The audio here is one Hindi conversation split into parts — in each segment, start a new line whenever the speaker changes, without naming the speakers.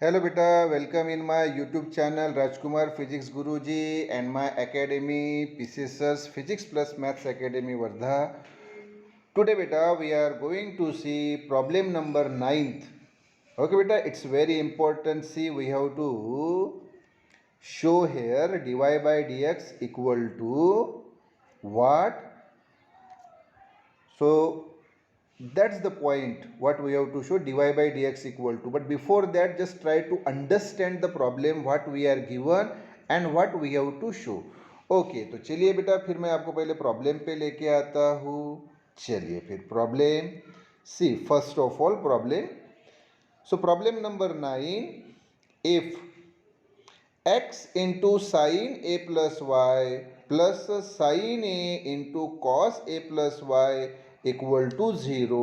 Hello beta, welcome in my YouTube channel Rajkumar Physics Guruji and my academy PCSS Physics Plus Maths Academy Wardha. Today beta we are going to see problem number 9th. Okay beta, it's very important. See, we have to show here dy by dx equal to what? So that's the point what we have to show, dy by dx equal to. But before that, just try to understand the problem what we are given and what we have to show. Okay तो चलिए बेटा, फिर मैं आपको पहले प्रॉब्लम पे लेके आता हूँ. चलिए फिर problem C. First of all problem. So problem number 9. If x into sine A plus Y plus sine A into cos A plus Y equal to 0,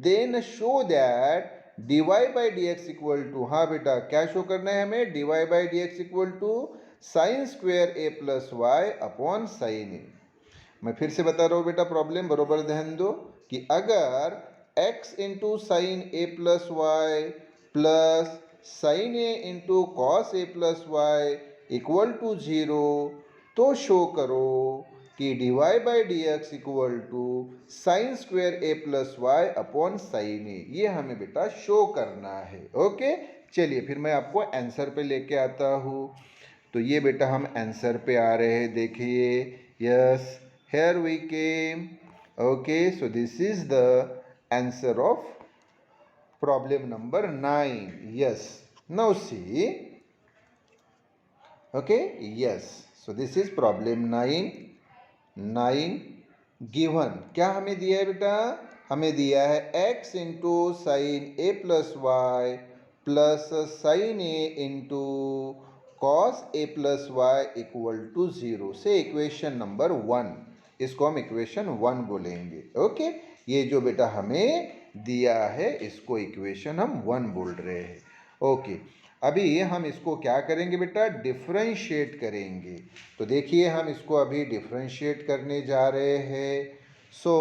then show that dy by dx equal to, हाँ बेटा क्या शो करना है हमें, dy by dx equal to sine square A plus Y upon sine A. मैं फिर से बता रहा हूँ बेटा प्रॉब्लम, बरोबर ध्यान दो कि अगर x into sine A plus Y plus sine A into cos A plus Y equal to 0, तो शो करो कि dy by D x equal to sine square A plus Y upon sine A. ये हमें बेटा शो करना है. ओके चलिए फिर मैं आपको आंसर पे लेके आता हूँ. तो ये बेटा हम आंसर पे आ रहे हैं, देखिए. Yes, here we came. Okay so this is the answer of problem number 9. Yes, now C. Okay yes, so this is problem 9 given. क्या हमें दिया है बेटा, हमें दिया है x into sine A plus Y plus sine A into cos A plus Y equal to 0 से इक्वेशन नंबर 1. इसको हम इक्वेशन 1 बोलेंगे. ओके ये जो बेटा हमें दिया है इसको इक्वेशन हम 1 बोल रहे हैं. ओके अभी हम इसको क्या करेंगे बेटा, डिफ्रेंशिएट करेंगे. तो देखिए हम इसको अभी डिफ्रेंशिएट करने जा रहे हैं. So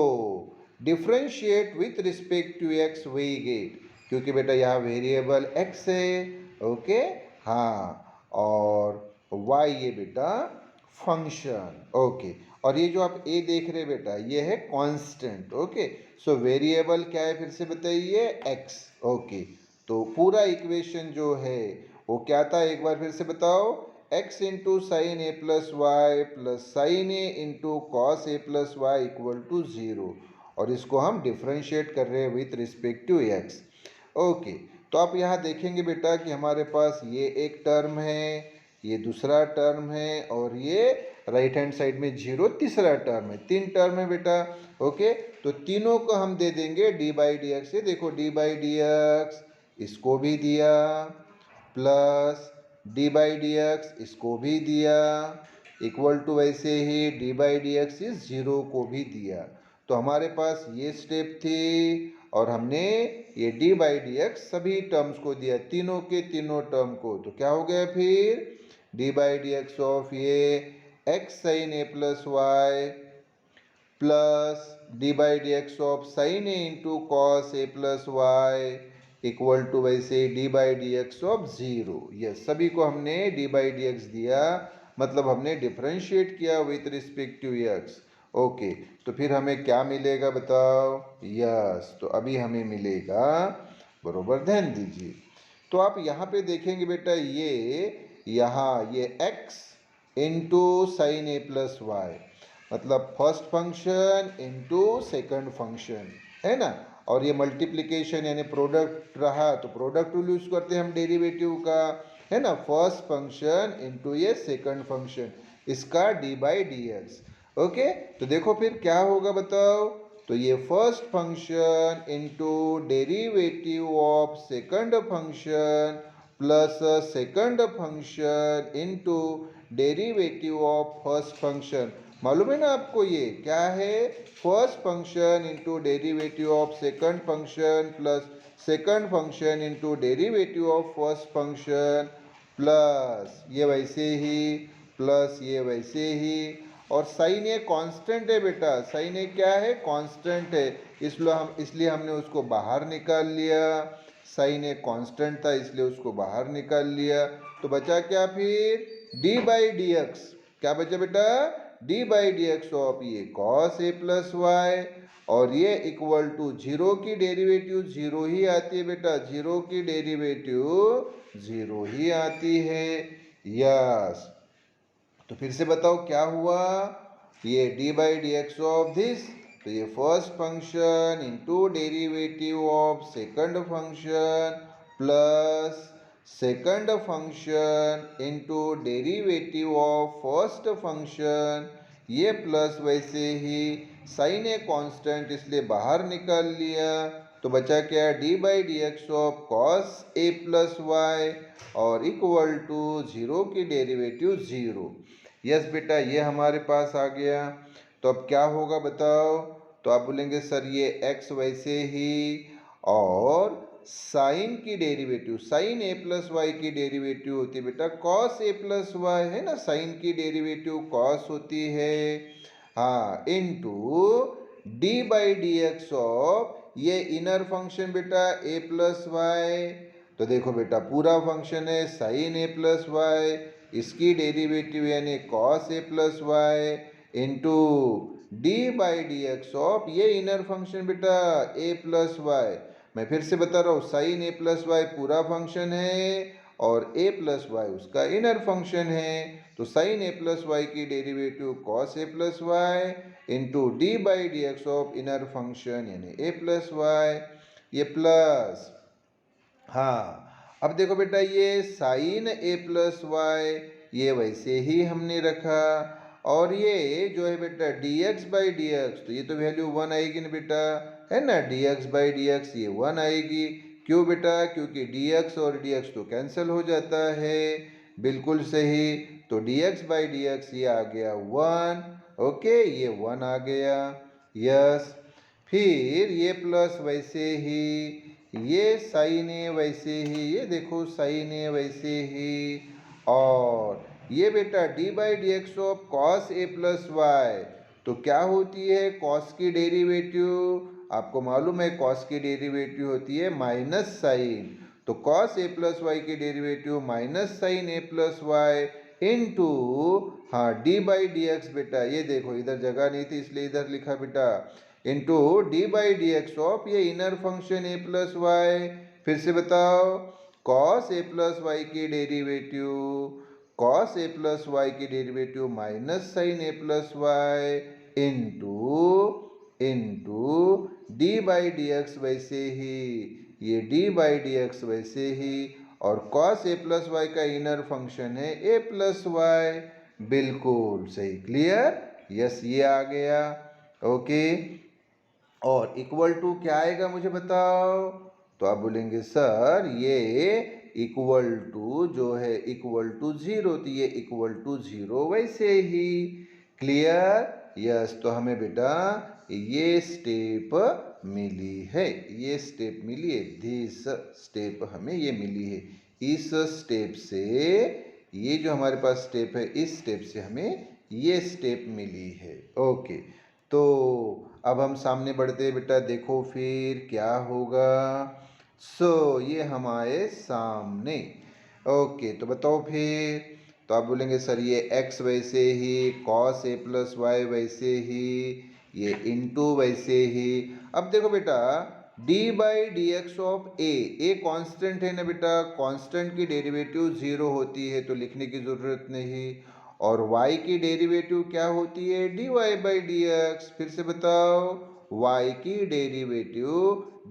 differentiate with respect to X we get, क्योंकि बेटा यहाँ वेरिएबल एक्स है. ओके हाँ, और वाई ये बेटा फंक्शन. ओके और ये जो आप ए देख रहे बेटा ये है कांस्टेंट. ओके सो वेरिएबल क्या है फिर से बताइए, एक्स. ओके तो पूरा इक्वेशन जो है वो क्या था, एक बार फिर से बताओ. x into sine A plus Y plus sine A into cos A plus Y equal to 0, और इसको हम डिफ्रेंशिएट कर रहे हैं with respect to x. Okay तो आप यहाँ देखेंगे बेटा कि हमारे पास ये एक टर्म है, ये दूसरा टर्म है, और ये राइट हैंड साइड में 0 तीसरा टर्म है. 3 टर्म है बेटा. ओके तो तीनों को हम दे देंगे डी बाई डी एक्स. ये देखो डी बाई डी एक्स इसको भी दिया, plus D by D x इसको भी दिया, इक्वल टू वैसे ही डी बाई डी एक्स इस 0 को भी दिया. तो हमारे पास ये स्टेप थी और हमने ये डी बाई डी एक्स सभी टर्म्स को दिया, तीनों के तीनों टर्म को. तो क्या हो गया फिर, D by D x of ये X sine A plus Y plus D by D x of sine A into cos A plus Y equal to वैसे D by D x of 0. Yes सभी को हमने डी बाई डी एक्स दिया, मतलब हमने डिफ्रेंशिएट किया with respect to X. Okay तो फिर हमें क्या मिलेगा बताओ. यस तो अभी हमें मिलेगा, बरोबर ध्यान दीजिए. तो आप यहाँ पे देखेंगे बेटा ये यहाँ ये x इंटू साइन ए प्लस वाई, मतलब first function into second function है ना, और ये मल्टीप्लिकेशन यानी प्रोडक्ट रहा तो प्रोडक्ट रूल यूज करते हैं हम डेरिवेटिव का, है ना. फर्स्ट फंक्शन इंटू ये सेकंड फंक्शन, इसका D by D x. Okay तो देखो फिर क्या होगा बताओ. तो ये first function into derivative of second function plus second function into derivative of first function. मालूम है ना आपको ये क्या है, first function into derivative of second function plus second function into derivative of first function plus ये वैसे ही प्लस ये वैसे ही. और साइन ए कांस्टेंट है बेटा, साइन ए क्या है, कांस्टेंट है, इसलिए हमने उसको बाहर निकाल लिया. साइन ए कांस्टेंट था इसलिए उसको बाहर निकाल लिया, तो बचा क्या फिर डी बाई डी एक्स। क्या बचा बेटा d by D x of ये कॉस ए प्लस वाई, और ये इक्वल टू जीरो की डेरिवेटिव जीरो ही आती है बेटा, जीरो की डेरिवेटिव जीरो ही आती है। यस, तो फिर से बताओ क्या हुआ, ये D by D x of this, तो ये first function into derivative of second function plus second function into derivative of first function, ये प्लस वैसे ही साइन ए कांस्टेंट इसलिए बाहर निकाल लिया, तो बचा क्या D by D x of cos A plus Y और इक्वल टू जीरो की डेरिवेटिव जीरो। यस बेटा ये हमारे पास आ गया। तो अब क्या होगा बताओ, तो आप बोलेंगे सर ये x वैसे ही, और साइन की डेरिवेटिव साइन ए प्लस वाई की डेरिवेटिव होती है बेटा कॉस ए प्लस वाई, है ना, साइन की डेरिवेटिव कॉस होती है, हाँ, into D by D x of ये इनर फंक्शन बेटा ए प्लस वाई, तो देखो बेटा पूरा फंक्शन है साइन ए प्लस वाई, इसकी डेरिवेटिव यानी cos A plus Y into D by D x of ये इनर फंक्शन बेटा ए प्लस वाई। मैं फिर से बता रहा हूँ साइन ए प्लस वाई पूरा फंक्शन है और ए प्लस वाई उसका इनर फंक्शन है, तो साइन ए प्लस वाई की derivative cos A plus Y into D by D x of inner function यानी ए प्लस वाई, ये प्लस, हाँ अब देखो बेटा ये साइन ए प्लस वाई ये वैसे ही हमने रखा, और ये जो है बेटा D x by D x, तो ये तो वैल्यू वन आएगी ना बेटा, है ना, D x by D x ये वन आएगी, क्यों बेटा, क्योंकि डी एक्स और डी एक्स तो कैंसिल हो जाता है, बिल्कुल सही, तो D x by D x ये आ गया वन, ओके ये वन आ गया, यस, फिर ये प्लस वैसे ही, ये साइन ए वैसे ही, ये देखो साइन ए वैसे ही, और ये बेटा d by D x of cos A plus y, तो क्या होती है कॉस की डेरिवेटिव, आपको मालूम है कॉस की डेरिवेटिव होती है माइनस साइन, तो कॉस ए प्लस वाई की डेरिवेटिव माइनस साइन ए प्लस वाई इंटू, हाँ डी बाई डी एक्स बेटा, ये देखो इधर जगह नहीं थी इसलिए इधर लिखा बेटा, into D by D x of ये inner function a plus y, फिर से बताओ कॉस ए प्लस वाई की डेरिवेटिव, कॉस ए प्लस वाई की derivative minus sine A plus Y into into D by D x वैसे ही, ये डी बाई डी एक्स वैसे ही, और कॉस ए प्लस वाई का इनर फंक्शन है ए प्लस वाई, बिल्कुल सही, क्लियर, यस ये आ गया, ओके, और इक्वल टू क्या आएगा मुझे बताओ, तो आप बोलेंगे सर ये इक्वल टू जो है इक्वल टू जीरो, तो ये इक्वल टू जीरो वैसे ही, क्लियर, यस, तो हमें बेटा ये स्टेप मिली है, ये स्टेप मिली है, दिस स्टेप हमें ये मिली है, इस स्टेप से, ये जो हमारे पास स्टेप है इस स्टेप से हमें ये स्टेप मिली है, ओके, तो अब हम सामने बढ़ते हैं बेटा, देखो फिर क्या होगा, सो ये हमारे सामने, ओके, तो बताओ फिर, तो आप बोलेंगे सर ये x वैसे ही, cos a प्लस वाई वैसे ही, ये इंटू वैसे ही, अब देखो बेटा d by D x of a constant है ना बेटा, कांस्टेंट की डेरिवेटिव जीरो होती है तो लिखने की ज़रूरत नहीं, और y की डेरिवेटिव क्या होती है dy बाई डी एक्स, फिर से बताओ y की derivative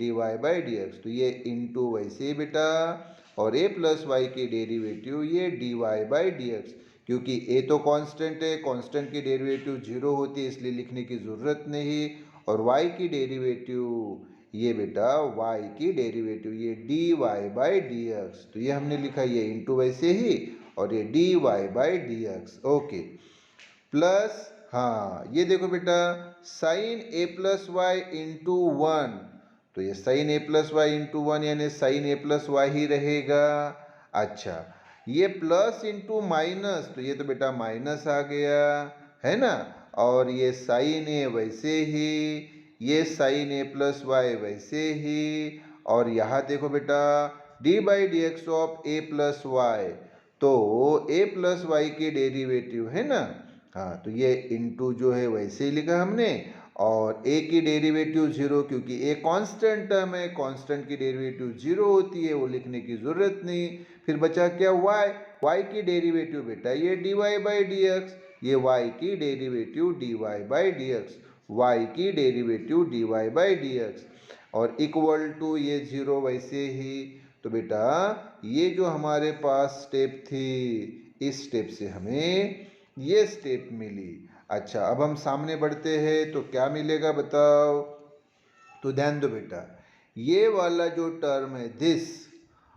dy by D x, तो ये इंटू वैसे बेटा, और a प्लस वाई की डेरिवेटिव ये dy बाई डी एक्स, क्योंकि a तो कांस्टेंट है, कांस्टेंट की डेरिवेटिव जीरो होती है इसलिए लिखने की ज़रूरत नहीं, और y की डेरिवेटिव ये बेटा y की डेरिवेटिव ये dy बाई डी एक्स, तो ये हमने लिखा ये इंटू वैसे ही, और ये dy by D x, okay, plus, हाँ ये देखो बेटा साइन ए प्लस वाई इंटू वन, तो ये साइन ए प्लस वाई इंटू वन यानी साइन ए प्लस वाई ही रहेगा, अच्छा ये प्लस इंटू माइनस, तो ये तो बेटा माइनस आ गया, है ना, और ये साइन ए वैसे ही, ये साइन ए प्लस वाई वैसे ही, और यहाँ देखो बेटा d by D x of a plus y, तो ए प्लस वाई की डेरिवेटिव है ना, हाँ तो ये इंटू जो है वैसे ही लिखा हमने, और ए की डेरिवेटिव जीरो, क्योंकि ए कांस्टेंट टर्म है, कांस्टेंट की डेरिवेटिव जीरो होती है, वो लिखने की जरूरत नहीं। फिर बचा क्या वाई, वाई की डेरिवेटिव बेटा ये D Y by D x, ये वाई की derivative D Y by D X, Y की derivative D Y by D X, और इक्वल टू ये जीरो वैसे ही। तो बेटा ये जो हमारे पास स्टेप थी, इस स्टेप से हमें ये स्टेप मिली। अच्छा अब हम सामने बढ़ते हैं तो क्या मिलेगा बताओ, तो ध्यान दो बेटा, ये वाला जो टर्म है दिस,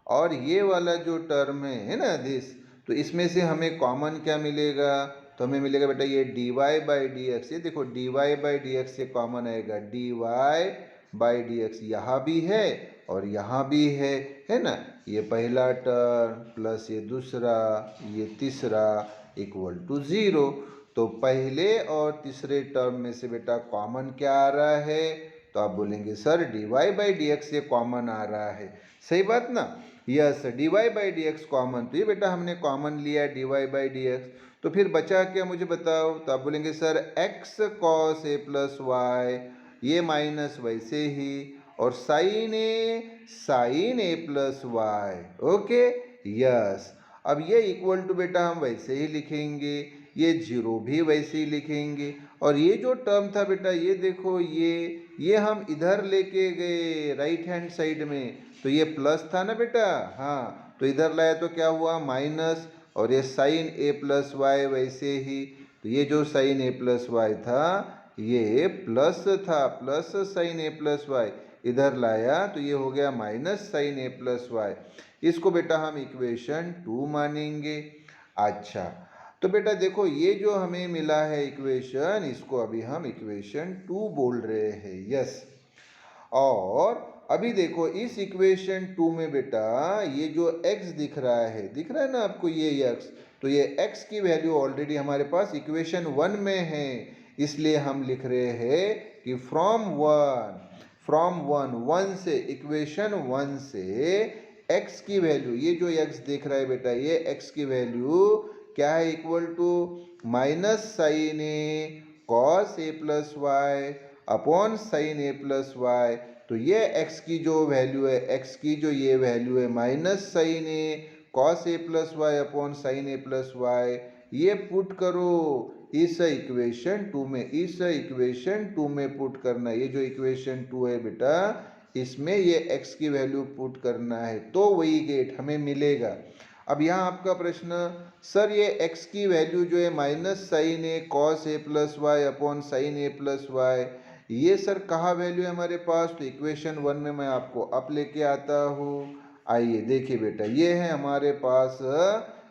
और ये वाला जो टर्म है ना दिस, तो इसमें से हमें कॉमन क्या मिलेगा, तो हमें मिलेगा बेटा ये D Y by D x, ये देखो d Y by D x से कॉमन आएगा, d Y by D x यहाँ भी है और यहाँ भी है ना, ये पहला टर्म प्लस ये दूसरा, ये तीसरा इक्वल टू ज़ीरो। तो पहले और तीसरे टर्म में से बेटा कॉमन क्या आ रहा है, तो आप बोलेंगे sir d Y by D x से कॉमन आ रहा है, सही बात ना, yes d Y by D x common, तो ये बेटा हमने कॉमन लिया d Y by D x, तो फिर बचा क्या मुझे बताओ, तो आप बोलेंगे सर एक्स कॉस ए प्लस वाई, ये माइनस वैसे ही, और साइन ए प्लस वाई, ओके यस। अब ये इक्वल टू बेटा हम वैसे ही लिखेंगे, ये जीरो भी वैसे ही लिखेंगे, और ये जो टर्म था बेटा ये देखो ये हम इधर लेके गए राइट हैंड साइड में, तो ये प्लस था ना बेटा, हाँ तो इधर लाया तो क्या हुआ माइनस, और ये साइन ए प्लस वाई वैसे ही, तो ये जो साइन ए प्लस वाई था ये प्लस था, प्लस साइन ए प्लस वाई, इधर लाया तो ये हो गया माइनस साइन ए प्लस वाई, इसको बेटा हम इक्वेशन 2 मानेंगे। अच्छा तो बेटा देखो ये जो हमें मिला है इक्वेशन, इसको अभी हम इक्वेशन 2 बोल रहे हैं, यस। और अभी देखो इस इक्वेशन 2 में बेटा ये जो x दिख रहा है ना आपको ये x, तो ये x की वैल्यू ऑलरेडी हमारे पास इक्वेशन 1 में है, इसलिए हम लिख रहे हैं कि फ्रॉम वन से इक्वेशन 1 से x की वैल्यू, ये जो x दिख रहा है बेटा ये x की वैल्यू क्या है, equal to minus sine a cos A plus Y upon sine A plus y, तो ये x की जो वैल्यू है, x की जो ये वैल्यू है minus sine a cos A plus Y upon sine A plus y, ये पुट करो इस इक्वेशन 2 में, इस इक्वेशन 2 में पुट करना, ये जो इक्वेशन 2 है बेटा इसमें ये x की वैल्यू पुट करना है, तो वही गेट हमें मिलेगा। अब यहाँ आपका प्रश्न, सर ये x की वैल्यू जो है minus sine a cos A plus Y upon sine A plus y, ये सर कहाँ वैल्यू है हमारे पास, तो इक्वेशन 1 में मैं आपको अप लेके आता हूँ। आइए देखिए बेटा ये है हमारे पास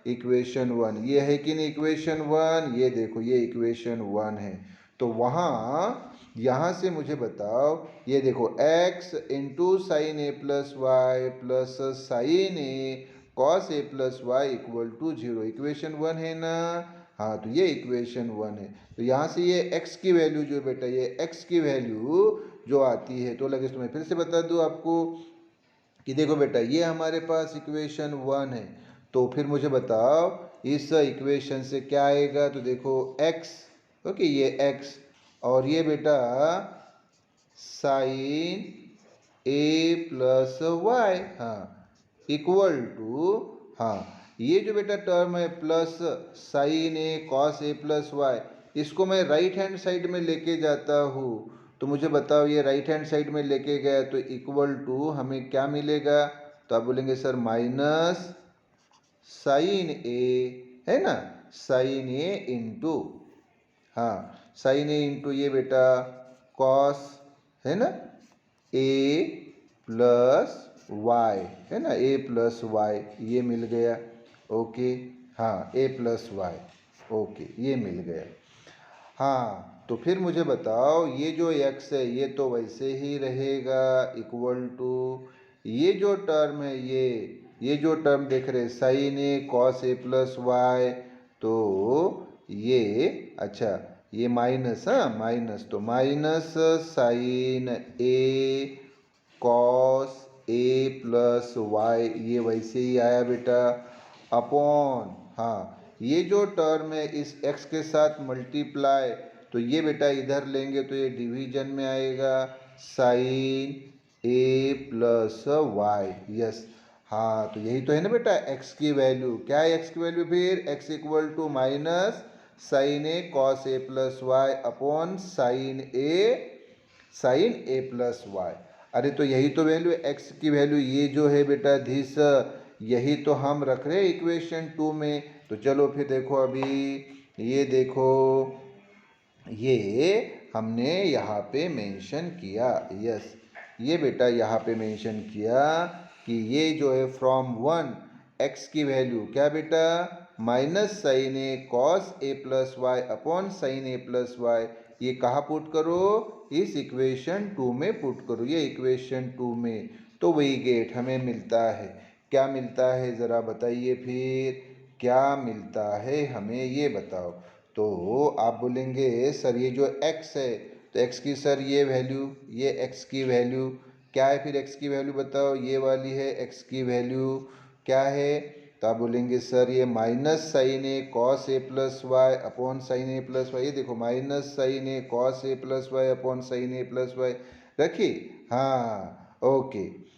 इक्वेशन 1, ये है कि नहीं इक्वेशन 1, ये देखो ये इक्वेशन 1 है, तो वहाँ यहाँ से मुझे बताओ, ये देखो x into sine A plus Y plus sine a cos A plus Y equal to 0, equation 1 है ना, हाँ तो ये इक्वेशन 1 है, तो यहाँ से ये x की वैल्यू जो बेटा ये x की वैल्यू जो आती है, तो लगे तो मैं फिर से बता दूँ आपको कि देखो बेटा ये हमारे पास इक्वेशन 1 है, तो फिर मुझे बताओ इस इक्वेशन से क्या आएगा, तो देखो x, ओके ये x, और ये बेटा साइन ए प्लस वाई, हाँ इक्वल टू, हाँ ये जो बेटा टर्म है plus sine a cos A plus Y, इसको मैं राइट हैंड साइड में लेके जाता हूँ, तो मुझे बताओ ये राइट हैंड साइड में लेके गया तो इक्वल टू हमें क्या मिलेगा, तो आप बोलेंगे सर माइनस साइन ए, है ना साइन ए इंटू, हाँ साइन ए इंटू ये बेटा कॉस है ना ए प्लस वाई, है ना ए प्लस वाई, ये मिल गया, ओके हाँ ए प्लस वाई, ओके ये मिल गया। हाँ तो फिर मुझे बताओ ये जो x है ये तो वैसे ही रहेगा, इक्वल टू ये जो टर्म है ये जो टर्म देख रहे sign a cos A plus y, तो ये अच्छा ये माइनस, हाँ माइनस, तो minus sine a cos A plus y, ये वैसे ही आया बेटा, अपॉन, हाँ ये जो टर्म है इस x के साथ मल्टीप्लाई, तो ये बेटा इधर लेंगे तो ये डिवीजन में आएगा, साइन ए प्लस वाई। यस, हाँ तो यही तो है ना बेटा x की वैल्यू, क्या है x की वैल्यू, फिर x equal to minus sine a cos A plus Y upon sine A plus y. अरे तो यही तो वैल्यू x की वैल्यू, ये जो है बेटा धिस, यही तो हम रख रहे हैं इक्वेशन 2 में। तो चलो फिर देखो, अभी ये देखो, ये हमने यहाँ पे मेंशन किया, यस ये बेटा यहाँ पे मेंशन किया कि ये जो है फ्रॉम 1 x की वैल्यू क्या बेटा, minus sine a cos A plus Y upon sine A plus y, ये कहाँ पुट करो, इस इक्वेशन 2 में पुट करो, ये इक्वेशन 2 में, तो वही गेट हमें मिलता है। क्या मिलता है ज़रा बताइए, फिर क्या मिलता है हमें ये बताओ। तो आप बोलेंगे सर ये जो x है, तो x की सर ये वैल्यू, ये x की वैल्यू क्या है, फिर x की वैल्यू बताओ, ये वाली है x की वैल्यू क्या है, तो आप बोलेंगे सर ये minus sine a cos A plus Y upon sine A plus y, ये देखो minus sine a cos A plus Y upon sine A plus Y रखी, हाँ ओके।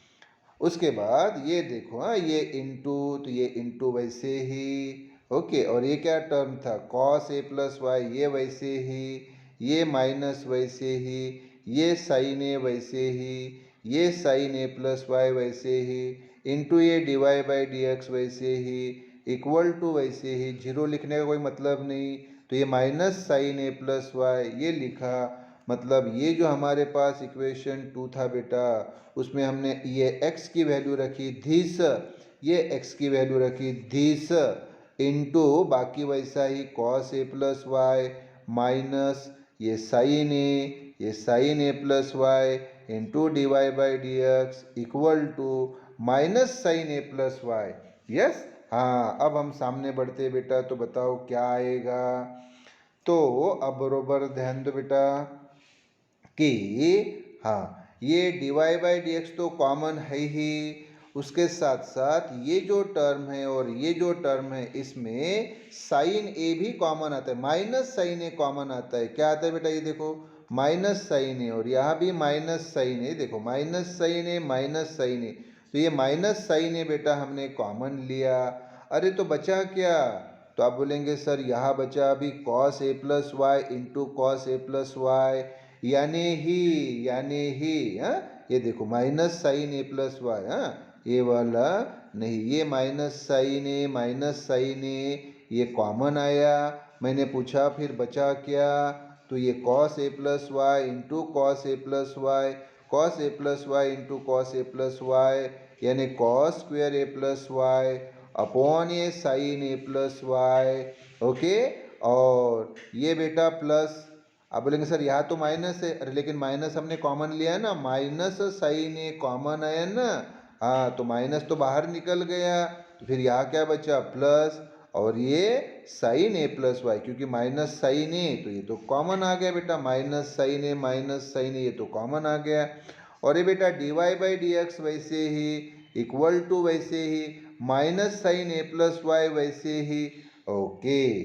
उसके बाद ये देखो, हाँ ये इंटू, तो ये इंटू वैसे ही, ओके, और ये क्या टर्म था कॉस ए प्लस वाई, ये वैसे ही, ये माइनस वैसे ही, ये साइन ए वैसे ही, ये साइन ए प्लस वाई वैसे ही, इंटू ये D Y by D x वैसे ही, इक्वल टू वैसे ही, जीरो लिखने का कोई मतलब नहीं, तो ये माइनस साइन ए प्लस वाई ये लिखा, मतलब ये जो हमारे पास इक्वेशन 2 था बेटा, उसमें हमने ये x की वैल्यू रखी धिस, ये x की वैल्यू रखी धिस, इंटू बाकी वैसा ही कॉस ए प्लस वाई माइनस ये sine A plus Y into d Y by D x equal to minus sine A plus y. Yes, हाँ अब हम सामने बढ़ते बेटा, तो बताओ क्या आएगा। तो अब बरोबर ध्यान दो बेटा कि हाँ ये D Y by D x तो कॉमन है ही, उसके साथ साथ ये जो टर्म है और ये जो टर्म है इसमें साइन ए भी कॉमन आता है, माइनस साइन ए कॉमन आता है, क्या आता है बेटा, ये देखो माइनस साइन ए, और यहाँ भी माइनस साइन ए, देखो माइनस साइन ए माइनस साइन ए, तो ये माइनस साइन ए बेटा हमने कॉमन लिया। अरे तो बचा क्या, तो आप बोलेंगे सर यहाँ बचा अभी cos A plus Y into cos A plus Y, यानी ही हाँ, ये देखो माइनस साइन ए प्लस वाई, हाँ ये वाला नहीं, ये माइनस साइन ए ये कॉमन आया, मैंने पूछा फिर बचा क्या, तो ये cos A plus Y into cos A plus Y, cos A plus Y into cos A plus Y, यानी कॉस स्क्वेयर ए प्लस वाई अपॉन ये साइन ए प्लस वाई, ओके। और ये बेटा प्लस, आप बोलेंगे सर यहाँ तो माइनस है, अरे लेकिन माइनस हमने कॉमन लिया है ना, माइनस साइन ए कॉमन आया ना, हाँ तो माइनस तो बाहर निकल गया, तो फिर यहाँ क्या बचा प्लस, और ये साइन ए प्लस वाई, क्योंकि माइनस साइन ए तो ये तो कॉमन आ गया बेटा, माइनस साइन ए ये तो कॉमन आ गया, और ये बेटा d Y by D x वैसे ही इक्वल टू वैसे ही माइनस साइन ए प्लस वाई वैसे ही, ओके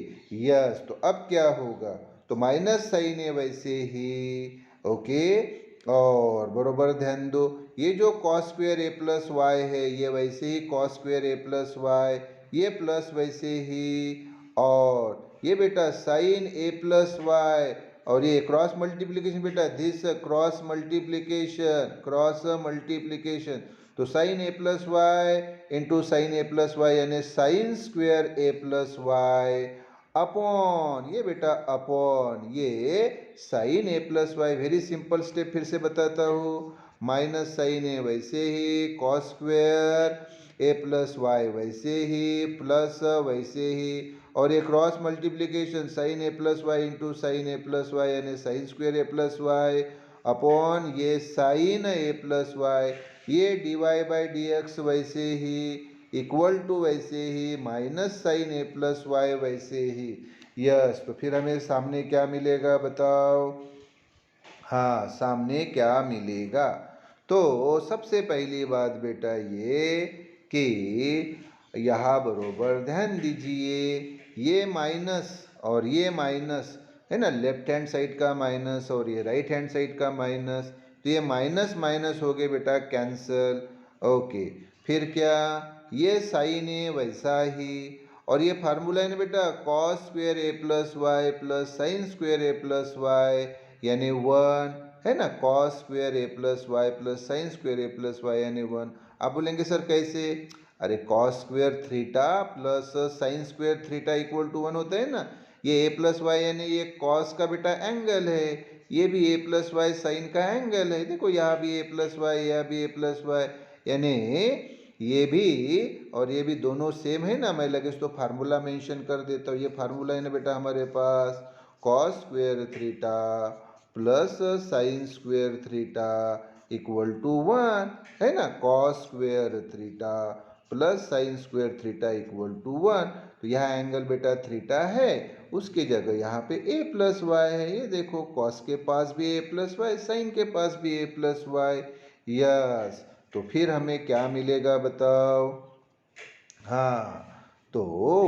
यस। तो अब क्या होगा, तो माइनस साइन ए वैसे ही, ओके, और बरोबर ध्यान दो ये जो कॉस स्क्वेयर ए प्लस वाई है ये वैसे ही कॉस स्क्वेयर ए प्लस वाई, ये प्लस वैसे ही, और ये बेटा साइन ए प्लस वाई, और ये क्रॉस मल्टीप्लिकेशन बेटा दिस क्रॉस मल्टीप्लिकेशन, तो साइन ए प्लस वाई इंटू साइन ए प्लस वाई यानी साइन स्क्वेयर ए प्लस वाई अपॉन ये बेटा अपॉन ये साइन ए plus Y, very simple step फिर से बताता हूँ, माइनस साइन ए वैसे ही कॉस स्क्वेयर ए प्लस वाई वैसे ही प्लस वैसे ही, और ये क्रॉस मल्टीप्लिकेशन साइन ए प्लस वाई इंटू साइन ए प्लस वाई यानी साइन स्क्वेयर ए प्लस वाई अपॉन ये साइन ए प्लस वाई, ये D Y by D x वैसे ही इक्वल टू वैसे ही माइनस साइन ए प्लस वाई वैसे ही। यस, तो फिर हमें सामने क्या मिलेगा बताओ, हाँ सामने क्या मिलेगा, तो सबसे पहली बात बेटा ये कि यहाँ बरोबर ध्यान दीजिए, ये माइनस और ये माइनस है ना, लेफ्ट हैंड साइड का माइनस और ये राइट हैंड साइड का माइनस, तो ये माइनस माइनस हो गए बेटा कैंसल। ओके, फिर क्या, ये साइन है वैसा ही, और ये फार्मूला है ना बेटा कॉस स्क्वेयर ए plus Y plus sine square ए प्लस वाई यानी 1 है ना, कॉस स्क्वेयर ए plus Y plus sine square ए प्लस वाई यानी 1। आप बोलेंगे सर कैसे, अरे cos square theta plus sine square theta equal to 1 होता है ना, ये ए प्लस वाई यानी ये कॉस का बेटा एंगल है, ये भी ए प्लस वाई साइन का एंगल है, देखो यहाँ भी ए प्लस वाई, यहाँ भी ए प्लस वाई, यानी ये भी और ये भी दोनों सेम है ना। मैं लगे तो फार्मूला मेंशन कर देता हूँ, ये फार्मूला है ना बेटा हमारे पास cos square theta plus sine square theta equal to 1 है ना, cos square theta plus sine square theta equal to 1। तो यहाँ एंगल बेटा थीटा है, उसके जगह यहाँ पे ए प्लस वाई है, ये देखो कॉस के पास भी ए प्लस वाई, साइन के पास भी ए प्लस वाई। यस, तो फिर हमें क्या मिलेगा बताओ, हाँ तो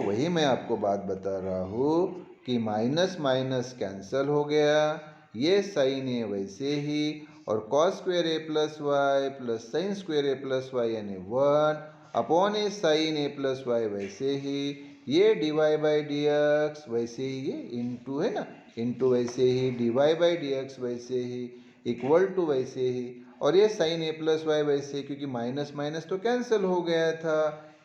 वही मैं आपको बात बता रहा हूँ कि माइनस माइनस कैंसल हो गया, ये साइन है वैसे ही, और कॉस स्क्वेयर ए plus Y plus sine square ए प्लस वाई यानी 1 upon A sine A plus Y वैसे ही, ये D Y by D x वैसे ही, ये इंटू है ना, इंटू वैसे ही D Y by D x वैसे ही इक्वल टू वैसे ही, और ये साइन ए प्लस वाई वैसे, क्योंकि माइनस माइनस तो कैंसिल हो गया था।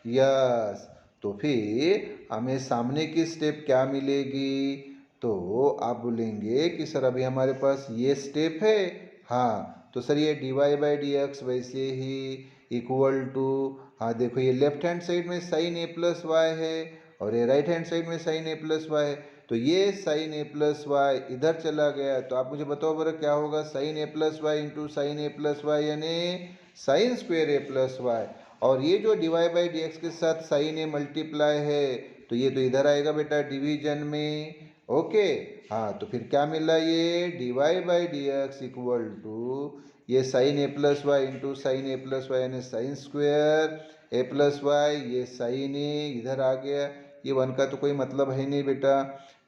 यस, तो फिर हमें सामने की स्टेप क्या मिलेगी, तो आप बोलेंगे कि सर अभी हमारे पास ये स्टेप है, हाँ तो सर ये D Y by D x वैसे ही इक्वल टू, हाँ देखो ये लेफ्ट हैंड साइड में साइन ए प्लस वाई है और ये राइट हैंड साइड में साइन ए प्लस वाई है, तो ये साइन ए प्लस वाई इधर चला गया, तो आप मुझे बताओ बरं क्या होगा, साइन ए प्लस वाई इंटू साइन ए प्लस वाई यानी साइन स्क्वेयर ए प्लस वाई, और ये जो d Y by D x के साथ साइन ए मल्टीप्लाई है तो ये तो इधर आएगा बेटा डिवीजन में। ओके, हाँ तो फिर क्या मिला, ये D Y by D x equal to ये साइन ए प्लस वाई इंटू साइन ए प्लस वाई यानी साइन स्क्वेयर ए प्लस वाई, ये साइन ए इधर आ गया, ये 1 का तो कोई मतलब है नहीं बेटा,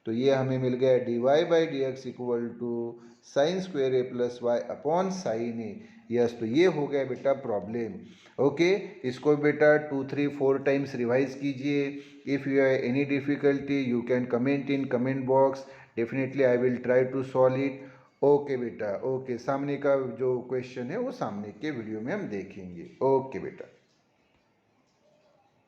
तो ये हमें मिल गया d Y by D x equal to sine square A plus Y upon sine a. Yes, तो ये हो गया बेटा प्रॉब्लम। ओके, इसको बेटा 2 3 4 टाइम्स रिवाइज कीजिए। If you have any difficulty you can comment in comment box, definitely I will try to solve it. Okay बेटा, ओके, सामने का जो क्वेश्चन है वो सामने के वीडियो में हम देखेंगे। ओके बेटा।